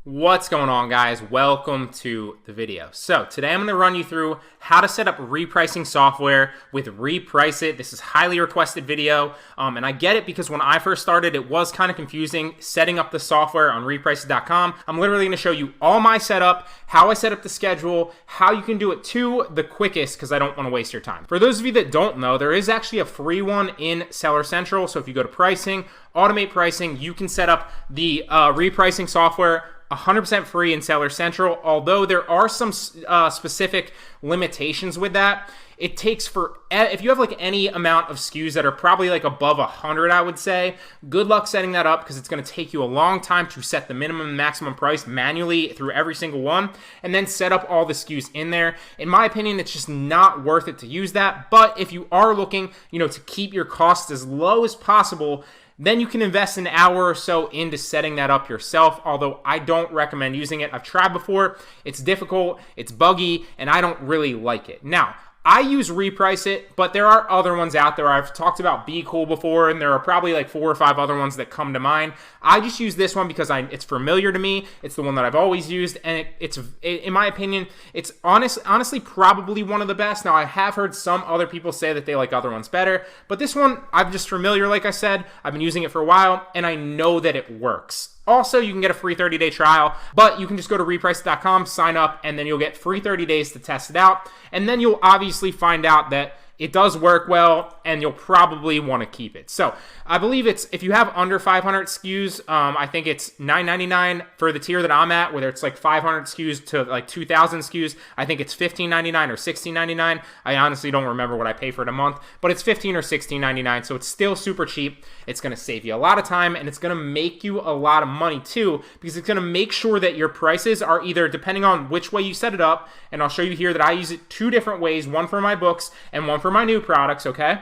What's going on, guys? Welcome to the video. So today I'm going to run you through how to set up repricing software with Repriceit. This is a highly requested video, and I get it because when I first started, it was kind of confusing setting up the software on repriceit.com. I'm literally going to show you all my setup, how I set up the schedule, how you can do it too the quickest because I don't want to waste your time. For those of you that don't know, there is actually a free one in Seller Central. So if you go to pricing, automate pricing, you can set up the repricing software 100% free in Seller Central, although there are some specific limitations with that. It takes if you have like any amount of SKUs that are probably like above 100, I would say, good luck setting that up because it's going to take you a long time to set the minimum and maximum price manually through every single one and then set up all the SKUs in there. In my opinion, it's just not worth it to use that. But if you are looking, to keep your costs as low as possible, then you can invest an hour or so into setting that up yourself, although I don't recommend using it. I've tried before. It's difficult, it's buggy, and I don't really like it. Now, I use Repriceit, but there are other ones out there. I've talked about Be Cool before, and there are probably like 4 or 5 other ones that come to mind. I just use this one because it's familiar to me. It's the one that I've always used, and it's in my opinion, it's honestly probably one of the best. Now, I have heard some other people say that they like other ones better, but this one, I'm just familiar, like I said. I've been using it for a while, and I know that it works. Also, you can get a free 30-day trial, but you can just go to repriceit.com, sign up, and then you'll get free 30 days to test it out. And then you'll obviously find out that it does work well, and you'll probably want to keep it. So I believe if you have under 500 SKUs, I think it's $9.99 for the tier that I'm at, whether it's like 500 SKUs to like 2,000 SKUs. I think it's $15.99 or $16.99. I honestly don't remember what I pay for it a month, but it's $15 or $16.99, so it's still super cheap. It's going to save you a lot of time, and it's going to make you a lot of money too, because it's going to make sure that your prices are either, depending on which way you set it up, and I'll show you here that I use it 2 different ways, one for my books and one for my new products, okay?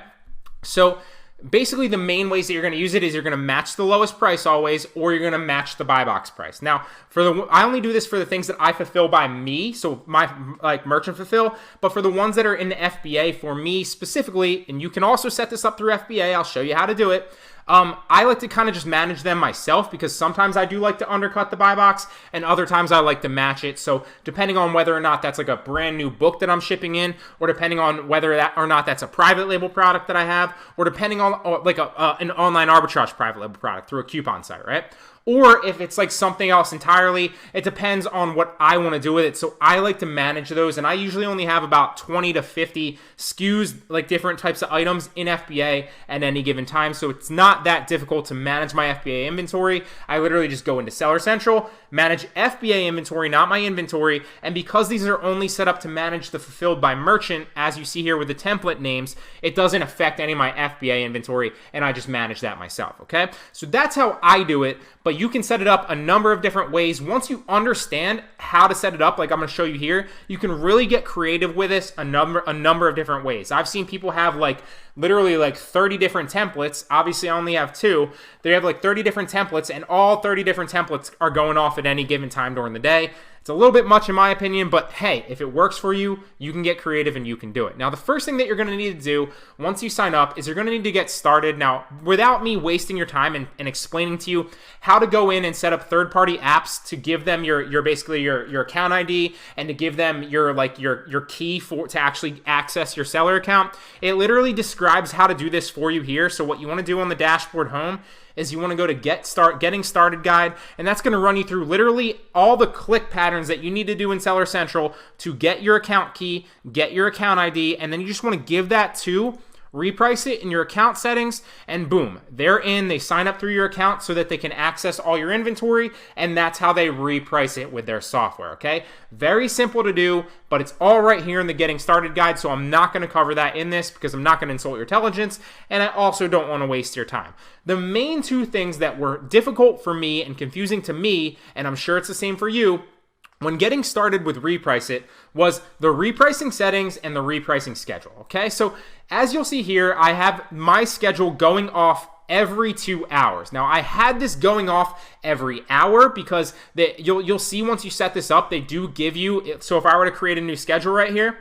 So basically the main ways that you're going to use it is you're going to match the lowest price always, or you're going to match the buy box price. Now, I only do this for the things that I fulfill by me, so my merchant fulfill, but for the ones that are in the FBA for me specifically, and you can also set this up through FBA, I'll show you how to do it. I like to kind of just manage them myself because sometimes I do like to undercut the buy box and other times I like to match it. So depending on whether or not that's like a brand new book that I'm shipping in, or depending on whether that or not that's a private label product that I have, or depending on like an online arbitrage private label product through a coupon site, right? Or if it's like something else entirely, it depends on what I want to do with it. So I like to manage those, and I usually only have about 20 to 50 SKUs, like different types of items in FBA at any given time. So it's not that difficult to manage my FBA inventory. I literally just go into Seller Central, manage FBA inventory, not my inventory. And because these are only set up to manage the fulfilled by merchant, as you see here with the template names, it doesn't affect any of my FBA inventory, and I just manage that myself, okay? So that's how I do it, but you can set it up a number of different ways. Once you understand how to set it up, like I'm going to show you here, you can really get creative with this a number of different ways. I've seen people have literally 30 different templates. Obviously, I only have 2. They have like 30 different templates, and all 30 different templates are going off at any given time during the day. It's a little bit much in my opinion, but hey, if it works for you, you can get creative and you can do it. Now, the first thing that you're going to need to do once you sign up is you're going to need to get started. Now, without me wasting your time and explaining to you how to go in and set up third-party apps to give them your basically your account ID and to give them your key to actually access your seller account, it literally describes how to do this for you here. So what you want to do on the dashboard home is you want to go to Getting Started Guide, and that's going to run you through literally all the click patterns that you need to do in Seller Central to get your account key, get your account ID, and then you just want to give that to Repriceit in your account settings, and boom, they're in. They sign up through your account so that they can access all your inventory, and that's how they reprice it with their software, okay? Very simple to do, but it's all right here in the Getting Started Guide, so I'm not going to cover that in this because I'm not going to insult your intelligence, and I also don't want to waste your time. The main 2 things that were difficult for me and confusing to me, and I'm sure it's the same for you, when getting started with Repriceit was the repricing settings and the repricing schedule, okay? So as you'll see here, I have my schedule going off every 2 hours. Now, I had this going off every hour because you'll see once you set this up, they do give you, so if I were to create a new schedule right here,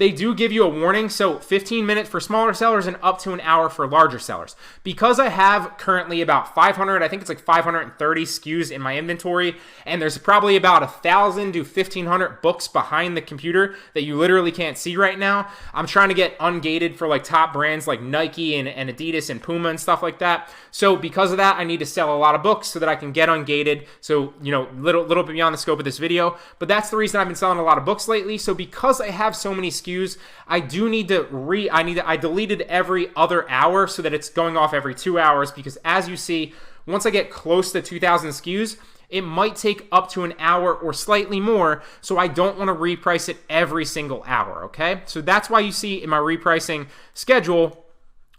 they do give you a warning. So 15 minutes for smaller sellers and up to an hour for larger sellers. Because I have currently about 500, I think it's like 530 SKUs in my inventory, and there's probably about 1,000 to 1,500 books behind the computer that you literally can't see right now. I'm trying to get ungated for like top brands like Nike and Adidas and Puma and stuff like that. So because of that, I need to sell a lot of books so that I can get ungated. So, you know, little bit beyond the scope of this video, but that's the reason I've been selling a lot of books lately. So because I have so many SKUs, I do need to I deleted every other hour so that it's going off every 2 hours, because as you see, once I get close to 2,000 SKUs, it might take up to an hour or slightly more, so I don't want to reprice it every single hour, okay? So that's why you see in my repricing schedule,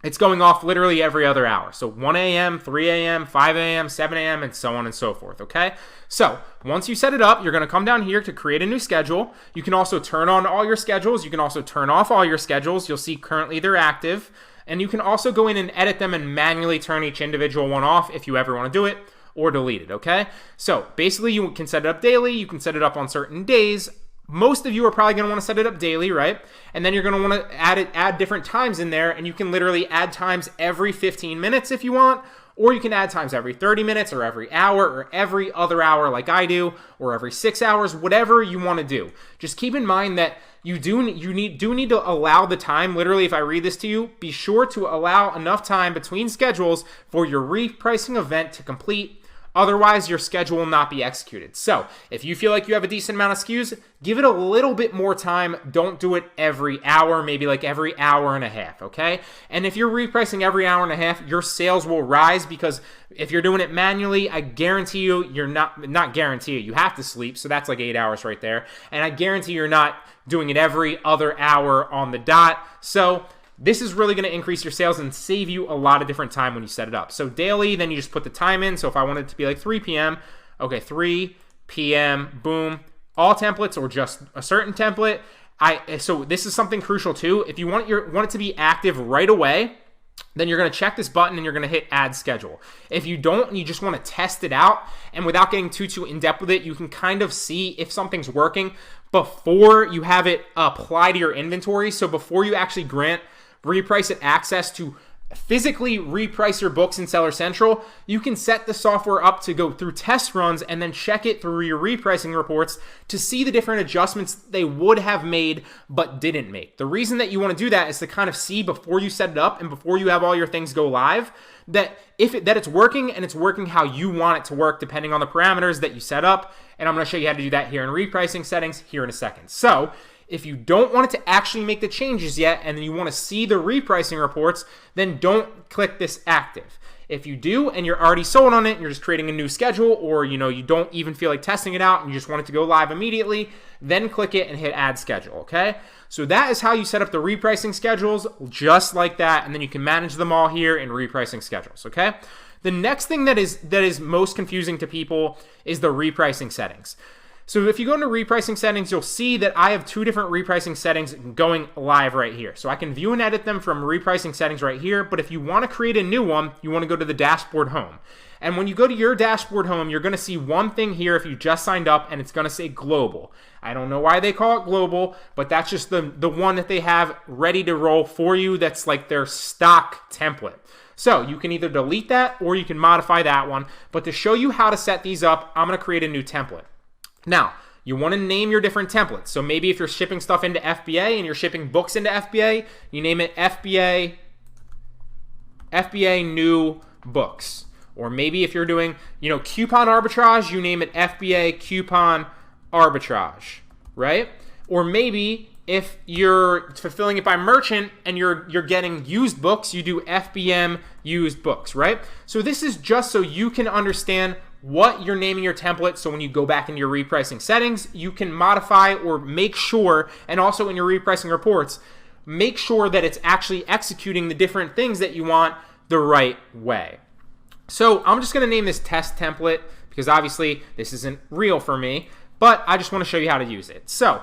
it's going off literally every other hour. So 1 a.m., 3 a.m., 5 a.m., 7 a.m., and so on and so forth, okay? So once you set it up, you're going to come down here to create a new schedule. You can also turn on all your schedules. You can also turn off all your schedules. You'll see currently they're active. And you can also go in and edit them and manually turn each individual one off if you ever want to do it, or delete it, okay? So basically you can set it up daily. You can set it up on certain days. Most of you are probably going to want to set it up daily, right? And then you're going to want to add different times in there, and you can literally add times every 15 minutes if you want, or you can add times every 30 minutes or every hour or every other hour like I do, or every 6 hours, whatever you want to do. Just keep in mind that you do need to allow the time. Literally, if I read this to you, be sure to allow enough time between schedules for your repricing event to complete. Otherwise, your schedule will not be executed. So if you feel like you have a decent amount of SKUs, give it a little bit more time. Don't do it every hour, maybe like every hour and a half, okay? And if you're repricing every hour and a half, your sales will rise, because if you're doing it manually, I guarantee you, not guarantee you have to sleep, so that's like 8 hours right there. And I guarantee you're not doing it every other hour on the dot. So this is really going to increase your sales and save you a lot of different time when you set it up. So daily, then you just put the time in. So if I wanted it to be like 3 p.m., okay, 3 p.m., boom, all templates or just a certain template. So this is something crucial too. If you want it to be active right away, then you're going to check this button and you're going to hit add schedule. If you don't and you just want to test it out, and without getting too in depth with it, you can kind of see if something's working before you have it apply to your inventory. So before you actually grant Repriceit access to physically reprice your books in Seller Central, you can set the software up to go through test runs and then check it through your repricing reports to see the different adjustments they would have made but didn't make. The reason that you want to do that is to kind of see before you set it up and before you have all your things go live that it's working, and it's working how you want it to work depending on the parameters that you set up. And I'm going to show you how to do that here in repricing settings here in a second. So if you don't want it to actually make the changes yet and then you want to see the repricing reports, then don't click this active. If you do and you're already sold on it and you're just creating a new schedule, or you don't even feel like testing it out and you just want it to go live immediately, then click it and hit add schedule, okay? So that is how you set up the repricing schedules, just like that, and then you can manage them all here in repricing schedules, okay? The next thing that is most confusing to people is the repricing settings. So if you go into repricing settings, you'll see that I have 2 different repricing settings going live right here. So I can view and edit them from repricing settings right here, but if you want to create a new one, you want to go to the dashboard home. And when you go to your dashboard home, you're going to see one thing here if you just signed up, and it's going to say global. I don't know why they call it global, but that's just the one that they have ready to roll for you. That's like their stock template. So you can either delete that or you can modify that one. But to show you how to set these up, I'm going to create a new template. Now, you want to name your different templates. So maybe if you're shipping stuff into FBA and you're shipping books into FBA, you name it FBA new books. Or maybe if you're doing, coupon arbitrage, you name it FBA coupon arbitrage, right? Or maybe if you're fulfilling it by merchant and you're getting used books, you do FBM used books, right? So this is just so you can understand what you're naming your template, so when you go back into your repricing settings, you can modify or make sure, and also in your repricing reports, make sure that it's actually executing the different things that you want the right way. So I'm just going to name this test template because obviously this isn't real for me, but I just want to show you how to use it. So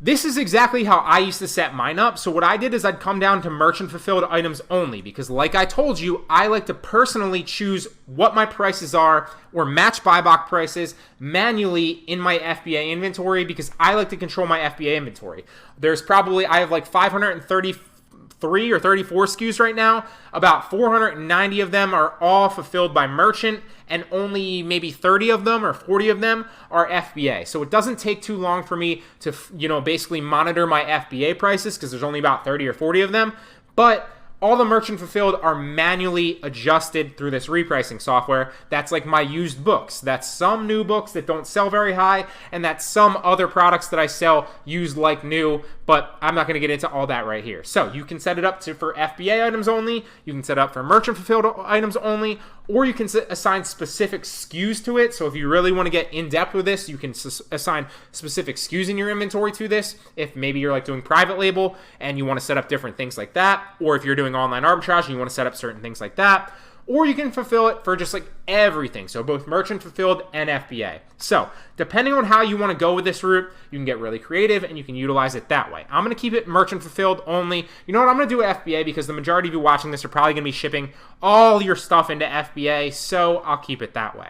This is exactly how I used to set mine up. So what I did is I'd come down to merchant fulfilled items only, because like I told you, I like to personally choose what my prices are or match buy box prices manually in my FBA inventory, because I like to control my FBA inventory. I have like 533 or 34 SKUs right now. About 490 of them are all fulfilled by merchant, and only maybe 30 of them or 40 of them are FBA. So it doesn't take too long for me to, basically monitor my FBA prices, because there's only about 30 or 40 of them. But all the merchant fulfilled are manually adjusted through this repricing software. That's like my used books. That's some new books that don't sell very high, and that's some other products that I sell used like new, but I'm not going to get into all that right here. So you can set it up for FBA items only, you can set it up for merchant fulfilled items only, or you can assign specific SKUs to it. So if you really want to get in depth with this, you can assign specific SKUs in your inventory to this. If maybe you're like doing private label and you want to set up different things like that, or if you're doing online arbitrage and you want to set up certain things like that, or you can fulfill it for just like everything. So both merchant fulfilled and FBA. So depending on how you want to go with this route, you can get really creative and you can utilize it that way. I'm going to keep it merchant fulfilled only. You know what? I'm going to do FBA because the majority of you watching this are probably going to be shipping all your stuff into FBA. So I'll keep it that way.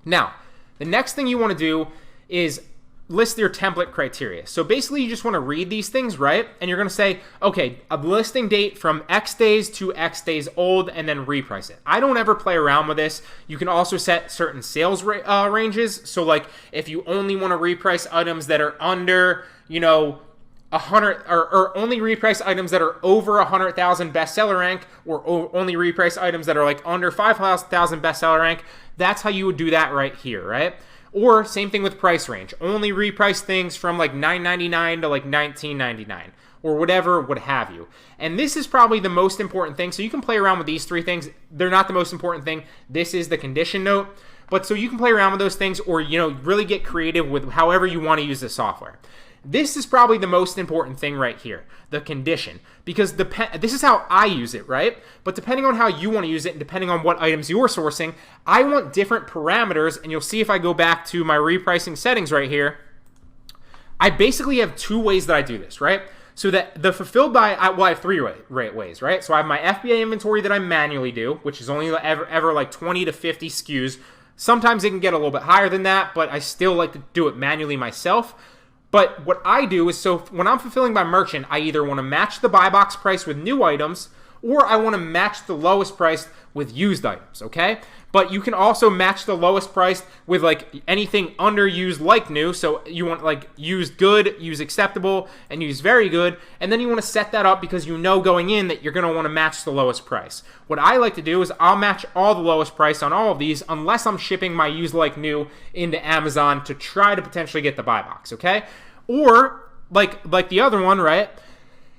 Now, the next thing you want to do is list your template criteria. So basically you just want to read these things, right? And you're going to say, okay, a listing date from X days to X days old, and then reprice it. I don't ever play around with this. You can also set certain sales ranges. So like if you only want to reprice items that are under, 100, or only reprice items that are over 100,000 bestseller rank, or only reprice items that are like under 5,000 bestseller rank, that's how you would do that right here, right? Or same thing with price range. Only reprice things from like $9.99 to like $19.99 or whatever, what have you. And this is probably the most important thing. So you can play around with these three things. They're not the most important thing. This is the condition note. But so you can play around with those things, or really get creative with however you want to use the software. This is probably the most important thing right here, the condition, because this is how I use it, right? But depending on how you want to use it and depending on what items you're sourcing, I want different parameters, and you'll see if I go back to my repricing settings right here, I basically have two ways that I do this, right? So that the fulfilled by, I have three ways, right? So I have my FBA inventory that I manually do, which is only ever like 20 to 50 SKUs. Sometimes it can get a little bit higher than that, but I still like to do it manually myself. But what I do is, so when I'm fulfilling by merchant, I either want to match the buy box price with new items, or I want to match the lowest price with used items, okay? But you can also match the lowest price with like anything underused like new. So you want like used good, used acceptable, and used very good. And then you want to set that up because you know going in that you're going to want to match the lowest price. What I like to do is I'll match all the lowest price on all of these unless I'm shipping my used like new into Amazon to try to potentially get the buy box, okay? Or like the other one, right?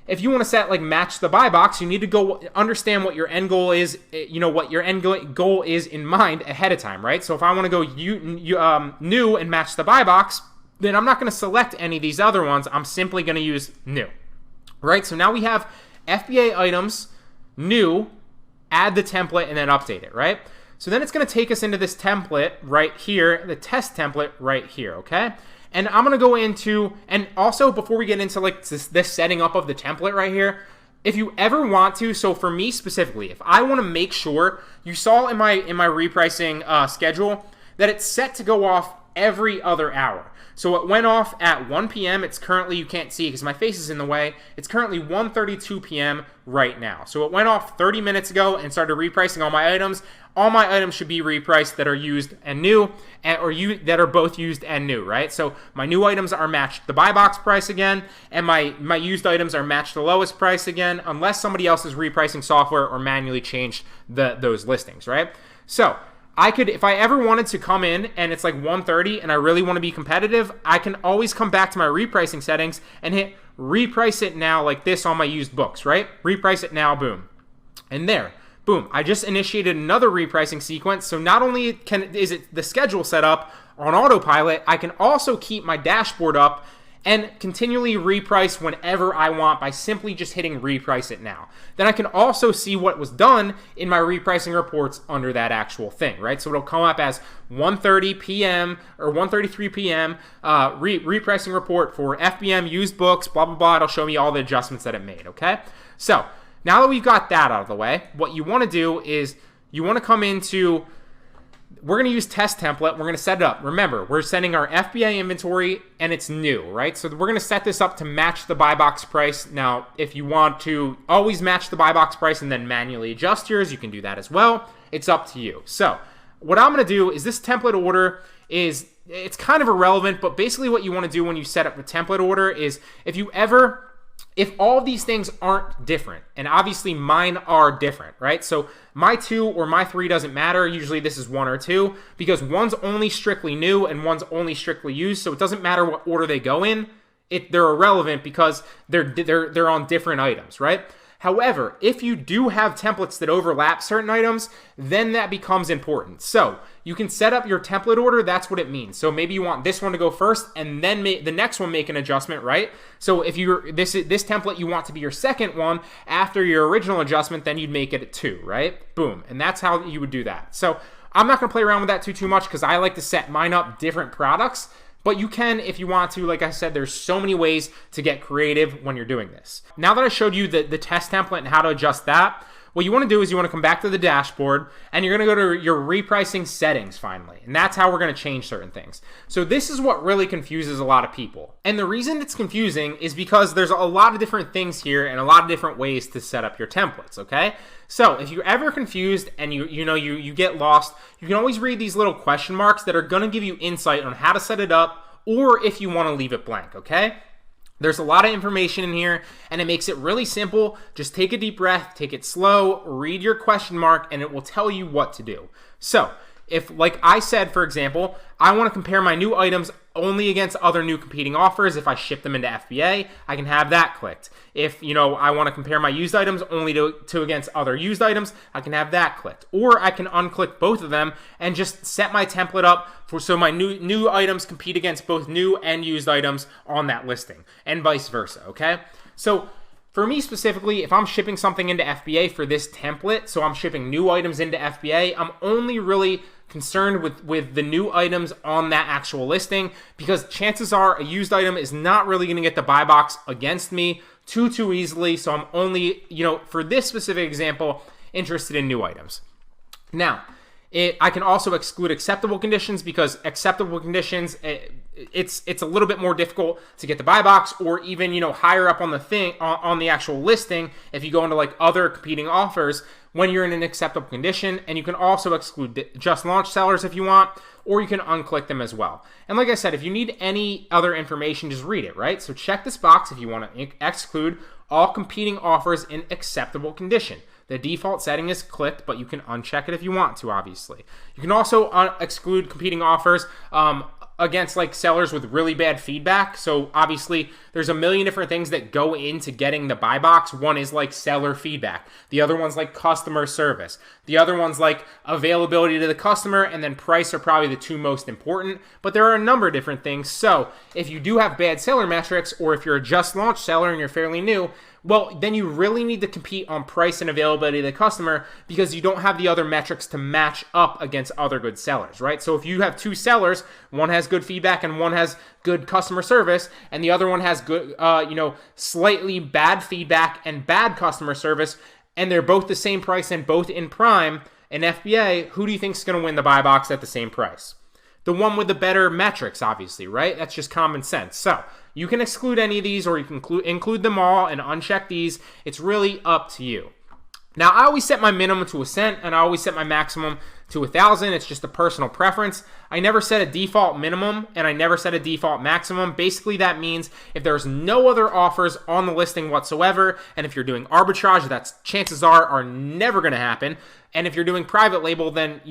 If you want to set like match the buy box, you need to go understand what your end goal is, what your end goal is in mind ahead of time, right? So if I want to go new and match the buy box, then I'm not going to select any of these other ones. I'm simply going to use new, right? So now we have FBA items, new, add the template, and then update it, right? So then it's going to take us into this template right here, the test template right here, okay? And I'm going to go into, and also before we get into like this setting up of the template right here, if you ever want to, so for me specifically, if I want to make sure, you saw in my repricing schedule that it's set to go off every other hour. So it went off at 1 p.m. It's currently, you can't see because my face is in the way, it's currently 1:32 p.m. right now. So it went off 30 minutes ago and started repricing all my items. All my items should be repriced that are used and new, or that are both used and new, right? So my new items are matched the buy box price again, and my used items are matched the lowest price again, unless somebody else's repricing software or manually changed those listings, right? So I could, if I ever wanted to come in and it's like 1:30 and I really want to be competitive, I can always come back to my repricing settings and hit reprice it now like this on my used books, right? Reprice it now, boom. And there, boom, I just initiated another repricing sequence. So not only is it the schedule set up on autopilot, I can also keep my dashboard up and continually reprice whenever I want by simply just hitting reprice it now. Then I can also see what was done in my repricing reports under that actual thing, right? So it'll come up as 1:30 p.m. or 1:33 p.m. Repricing report for FBM used books, blah, blah, blah. It'll show me all the adjustments that it made, okay? So now that we've got that out of the way, what you want to do is you want to come into, we're going to use test template. We're going to set it up. Remember, we're sending our FBA inventory and it's new, right? So we're going to set this up to match the buy box price. Now, if you want to always match the buy box price and then manually adjust yours, you can do that as well. It's up to you. So what I'm going to do is this template order is, it's kind of irrelevant, but basically what you want to do when you set up a template order is if all of these things aren't different, and obviously mine are different, right? So my 2 or my 3 doesn't matter. Usually this is 1 or 2 because one's only strictly new and one's only strictly used. So it doesn't matter what order they go in. They're irrelevant because they're on different items, right? However, if you do have templates that overlap certain items, then that becomes important. So you can set up your template order. That's what it means. So maybe you want this one to go first and then the next one make an adjustment, right? So if this template you want to be your second one after your original adjustment, then you'd make it a 2, right? Boom. And that's how you would do that. So I'm not going to play around with that too much because I like to set mine up different products. But you can if you want to. Like I said, there's so many ways to get creative when you're doing this. Now that I showed you the test template and how to adjust that, what you want to do is you want to come back to the dashboard and you're going to go to your repricing settings finally. And that's how we're going to change certain things. So this is what really confuses a lot of people. And the reason it's confusing is because there's a lot of different things here and a lot of different ways to set up your templates, okay? So if you're ever confused and you get lost, you can always read these little question marks that are going to give you insight on how to set it up or if you want to leave it blank, okay? There's a lot of information in here and it makes it really simple. Just take a deep breath, take it slow, read your question mark, and it will tell you what to do. So if, like I said, for example, I want to compare my new items only against other new competing offers. If I ship them into FBA, I can have that clicked. If, I want to compare my used items only to against other used items, I can have that clicked. Or I can unclick both of them and just set my template up so my new items compete against both new and used items on that listing, and vice versa, okay? So for me specifically, if I'm shipping something into FBA for this template, so I'm shipping new items into FBA, I'm only really concerned with the new items on that actual listing because chances are a used item is not really going to get the buy box against me too easily. So I'm only, for this specific example, interested in new items. Now, I can also exclude acceptable conditions because acceptable conditions, it's a little bit more difficult to get the buy box, or even higher up on the thing on the actual listing if you go into like other competing offers when you're in an acceptable condition. And you can also exclude just launch sellers if you want, or you can unclick them as well. And like I said, if you need any other information, just read it, right? So check this box if you want to exclude all competing offers in acceptable condition. The default setting is clicked, but you can uncheck it if you want to, obviously. You can also exclude competing offers against like sellers with really bad feedback. So obviously there's a million different things that go into getting the buy box. One is like seller feedback. The other one's like customer service. The other one's like availability to the customer, and then price are probably the two most important. But there are a number of different things. So if you do have bad seller metrics, or if you're a just launch seller and you're fairly new, well, then you really need to compete on price and availability to the customer because you don't have the other metrics to match up against other good sellers, right? So if you have two sellers, one has good feedback and one has good customer service, and the other one has good, slightly bad feedback and bad customer service, and they're both the same price and both in prime and FBA, who do you think is going to win the buy box at the same price? The one with the better metrics, obviously, right? That's just common sense. So you can exclude any of these, or you can include them all and uncheck these. It's really up to you. Now, I always set my minimum to $0.01, and I always set my maximum to 1,000. It's just a personal preference. I never set a default minimum, and I never set a default maximum. Basically, that means if there's no other offers on the listing whatsoever, and if you're doing arbitrage, that's chances are never going to happen. And if you're doing private label, then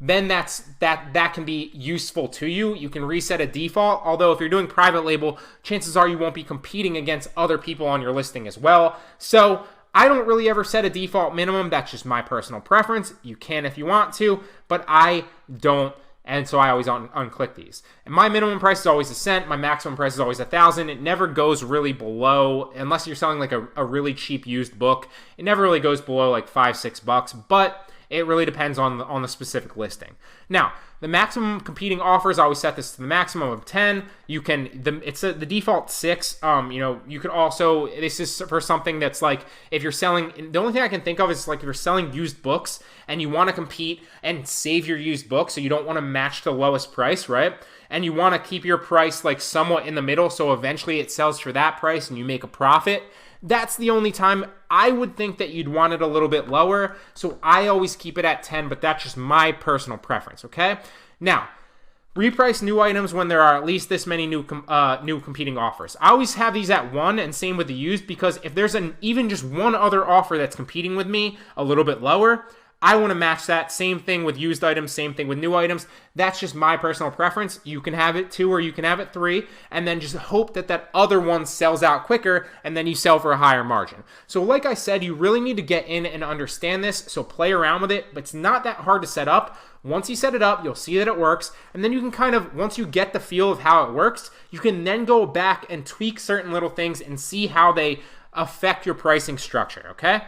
then that can be useful to you. You can reset a default. Although if you're doing private label, chances are you won't be competing against other people on your listing as well. So I don't really ever set a default minimum. That's just my personal preference. You can if you want to, but I don't And so I always unclick these. And my minimum price is always a cent. My maximum price is always 1,000. It never goes really below, unless you're selling like a really cheap used book. It never really goes below like $5-6, but it really depends on the specific listing. Now, the maximum competing offers, I always set this to the maximum of 10. You can, it's the default 6. You could also, this is for something that's like, if you're selling, the only thing I can think of is like if you're selling used books and you want to compete and save your used book, so you don't want to match the lowest price, right? And you want to keep your price like somewhat in the middle, so eventually it sells for that price and you make a profit. That's the only time I would think that you'd want it a little bit lower. So I always keep it at 10, but that's just my personal preference, okay? Now, reprice new items when there are at least this many new competing offers. I always have these at 1, and same with the used, because if there's even just one other offer that's competing with me a little bit lower, I want to match that. Same thing with used items, same thing with new items. That's just my personal preference. You can have it 2 or you can have it 3, and then just hope that that other one sells out quicker, and then you sell for a higher margin. So like I said, you really need to get in and understand this, so play around with it, but it's not that hard to set up. Once you set it up, you'll see that it works, and then you can kind of, once you get the feel of how it works, you can then go back and tweak certain little things and see how they affect your pricing structure, okay?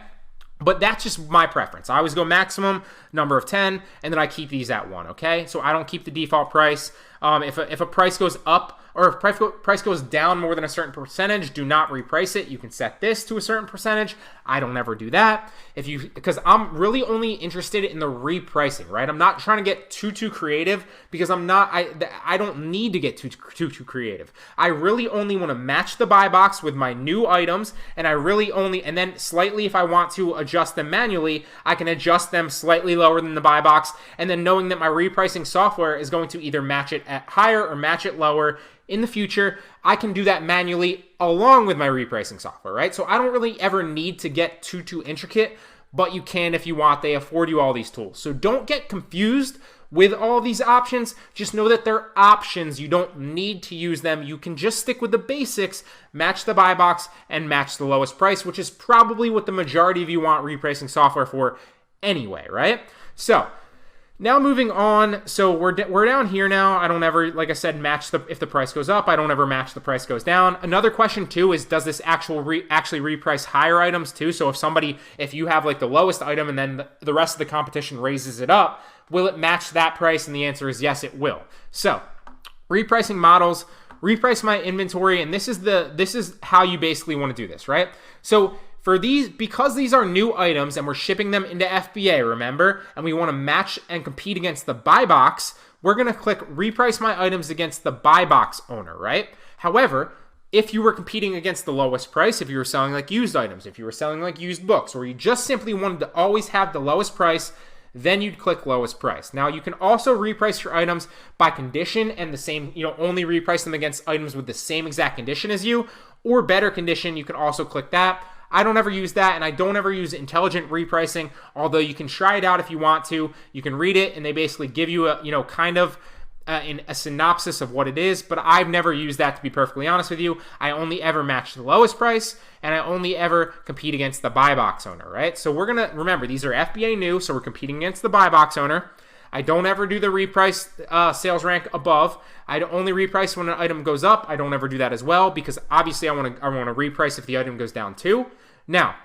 But that's just my preference. I always go maximum, number of 10, and then I keep these at 1, okay? So I don't keep the default price. If a price goes up, or if price goes down more than a certain percentage, do not reprice it. You can set this to a certain percentage. I don't ever do that. Because I'm really only interested in the repricing, right? I'm not trying to get too creative, because I don't need to get too creative. I really only want to match the buy box with my new items, and and then slightly, if I want to adjust them manually, I can adjust them slightly lower than the buy box, and then knowing that my repricing software is going to either match it at higher or match it lower in the future, I can do that manually along with my repricing software, right? So I don't really ever need to get too intricate, but you can if you want. They afford you all these tools. So don't get confused with all these options. Just know that they're options. You don't need to use them. You can just stick with the basics, match the buy box, and match the lowest price, which is probably what the majority of you want repricing software for anyway, right? So now moving on, so we're down here now. I don't ever, like I said, match if the price goes up. I don't ever match the price goes down. Another question too is, does this actually reprice higher items too? So if you have like the lowest item and then the rest of the competition raises it up, will it match that price? And the answer is yes, it will. So repricing models, reprice my inventory, and this is how you basically want to do this, right? So for these, because these are new items and we're shipping them into FBA, remember, and we want to match and compete against the buy box, we're going to click reprice my items against the buy box owner, right? However, if you were competing against the lowest price, if you were selling like used items, if you were selling like used books, or you just simply wanted to always have the lowest price, then you'd click lowest price. Now you can also reprice your items by condition and the same, only reprice them against items with the same exact condition as you, or better condition. You can also click that. I don't ever use that, and I don't ever use intelligent repricing, although you can try it out if you want to. You can read it, and they basically give you a synopsis of what it is, but I've never used that, to be perfectly honest with you. I only ever match the lowest price, and I only ever compete against the buy box owner, right? So we're going to, remember, these are FBA new, so we're competing against the buy box owner. I don't ever do the reprice sales rank above. I only reprice when an item goes up. I don't ever do that as well, because obviously I want to reprice if the item goes down too. Now,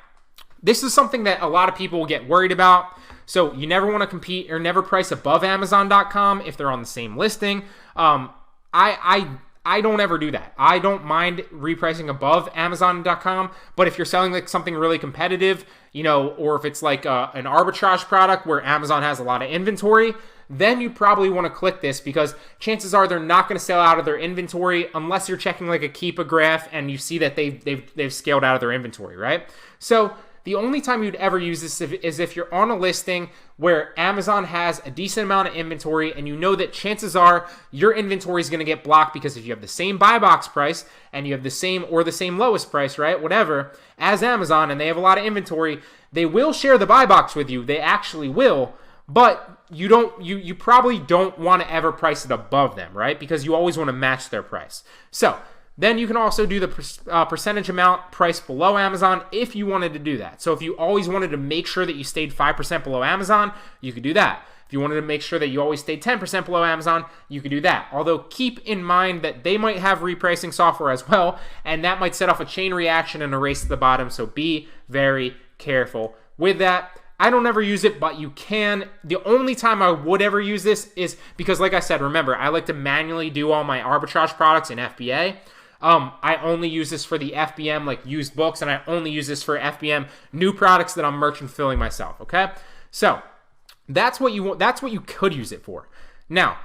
this is something that a lot of people get worried about. So you never want to compete or never price above Amazon.com if they're on the same listing. I don't ever do that. I don't mind repricing above Amazon.com, but if you're selling like something really competitive, or if it's like an arbitrage product where Amazon has a lot of inventory, then you probably want to click this, because chances are they're not going to sell out of their inventory unless you're checking like a Keepa graph and you see that they've scaled out of their inventory, right? So the only time you'd ever use this is if you're on a listing where Amazon has a decent amount of inventory and you know that chances are your inventory is going to get blocked, because if you have the same buy box price and you have the same lowest price, right, whatever, as Amazon, and they have a lot of inventory, they will share the buy box with you. They actually will, but you probably don't want to ever price it above them, right? Because you always want to match their price. So then you can also do the percentage amount price below Amazon if you wanted to do that. So if you always wanted to make sure that you stayed 5% below Amazon, you could do that. If you wanted to make sure that you always stayed 10% below Amazon, you could do that. Although keep in mind that they might have repricing software as well, and that might set off a chain reaction and a race to the bottom, so be very careful with that. I don't ever use it, but you can. The only time I would ever use this is because, like I said, remember, I like to manually do all my arbitrage products in FBA. I only use this for the FBM, like used books, and I only use this for FBM new products that I'm merchant filling myself, okay? So that's what you could use it for. Now,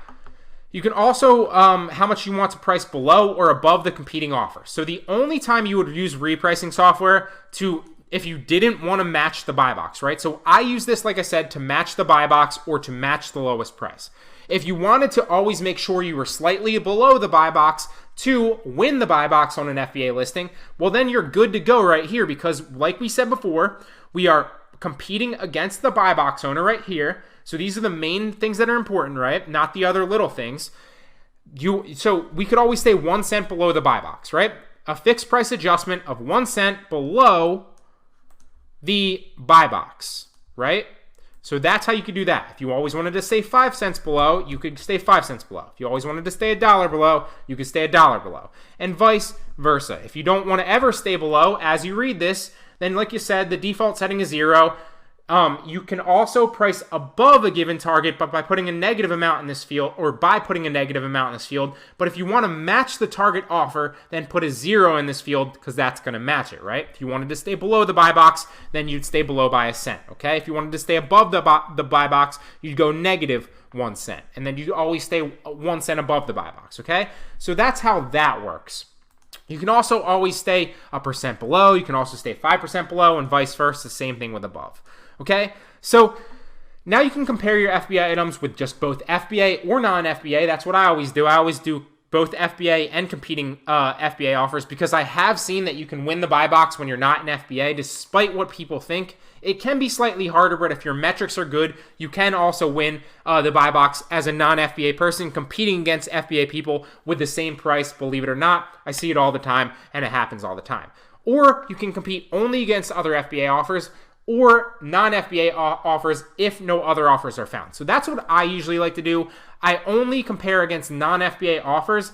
you can also, how much you want to price below or above the competing offer. So the only time you would use repricing software if you didn't want to match the buy box, right? So I use this, like I said, to match the buy box or to match the lowest price. If you wanted to always make sure you were slightly below the buy box to win the buy box on an FBA listing, well, then you're good to go right here because, like we said before, we are competing against the buy box owner right here. So these are the main things that are important, right? Not the other little things. So we could always stay 1 cent below the buy box, right? A fixed price adjustment of 1 cent below the buy box, right? So that's how you could do that. If you always wanted to stay 5 cents below, you could stay 5 cents below. If you always wanted to stay $1 below, you could stay $1 below, and vice versa. If you don't want to ever stay below as you read this, then like you said, the default setting is 0. You can also price above a given target, but by putting a negative amount in this field, or by putting a negative amount in this field. But if you want to match the target offer, then put a 0 in this field because that's going to match it, right? If you wanted to stay below the buy box, then you'd stay below by a cent, okay? If you wanted to stay above the buy box, you'd go negative 1 cent, and then you'd always stay 1 cent above the buy box, okay? So that's how that works. You can also always stay 1% below. You can also stay 5% below, and vice versa. Same thing with above. Okay, so now you can compare your FBA items with just both FBA or non-FBA. That's what I always do. I always do both FBA and competing FBA offers because I have seen that you can win the buy box when you're not in FBA, despite what people think. It can be slightly harder, but if your metrics are good, you can also win the buy box as a non-FBA person competing against FBA people with the same price. Believe it or not, I see it all the time, and it happens all the time. Or you can compete only against other FBA offers or non-FBA offers if no other offers are found. So that's what I usually like to do. I only compare against non-FBA offers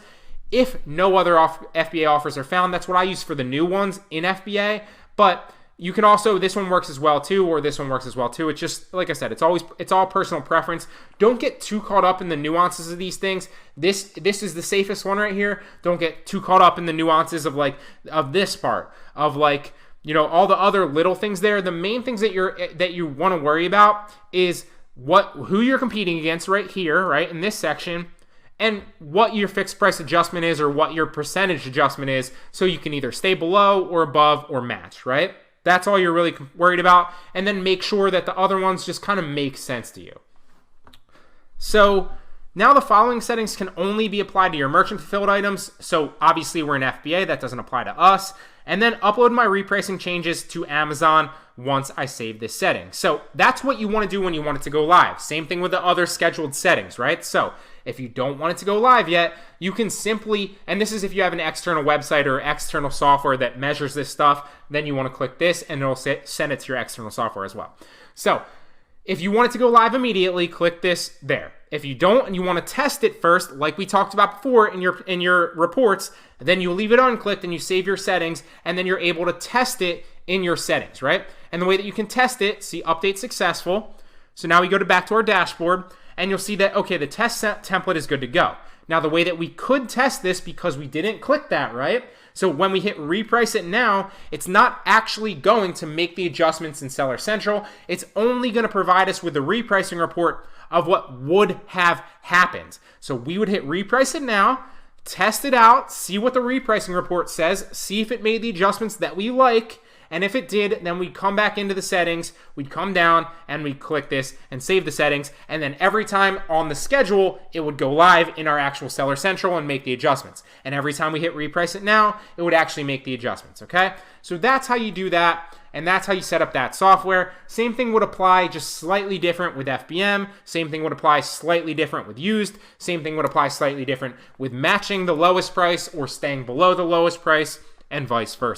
if no other FBA offers are found. That's what I use for the new ones in FBA, but you can also, this one works as well too, or this one works as well too. It's just, like I said, it's all personal preference. Don't get too caught up in the nuances of these things. This is the safest one right here. Don't get too caught up in the nuances of this part, of all the other little things there. The main things that you want to worry about is who you're competing against right here, right, in this section, and what your fixed price adjustment is or what your percentage adjustment is, so you can either stay below or above or match, right? That's all you're really worried about. And then make sure that the other ones just kind of make sense to you. So now the following settings can only be applied to your merchant fulfilled items. So obviously we're in FBA, that doesn't apply to us. And then upload my repricing changes to Amazon once I save this setting. So that's what you want to do when you want it to go live. Same thing with the other scheduled settings, right? So if you don't want it to go live yet, you can simply, and this is if you have an external website or external software that measures this stuff, then you want to click this and it'll send it to your external software as well. So if you want it to go live immediately, click this there. If you don't and you want to test it first, like we talked about before in your reports, then you leave it unclicked and you save your settings, and then you're able to test it in your settings, right? And the way that you can test it, see update successful. So now we go back to our dashboard, and you'll see that, okay, the test template is good to go. Now the way that we could test this, because we didn't click that, right? So when we hit reprice it now, it's not actually going to make the adjustments in Seller Central. It's only going to provide us with the repricing report of what would have happened. So we would hit reprice it now, test it out, see what the repricing report says, see if it made the adjustments that we like, and if it did, then we'd come back into the settings, we'd come down and we'd click this and save the settings, and then every time on the schedule, it would go live in our actual Seller Central and make the adjustments. And every time we hit reprice it now, it would actually make the adjustments, okay? So that's how you do that, and that's how you set up that software. Same thing would apply, just slightly different with FBM. Same thing would apply slightly different with used. Same thing would apply slightly different with matching the lowest price or staying below the lowest price, and vice versa.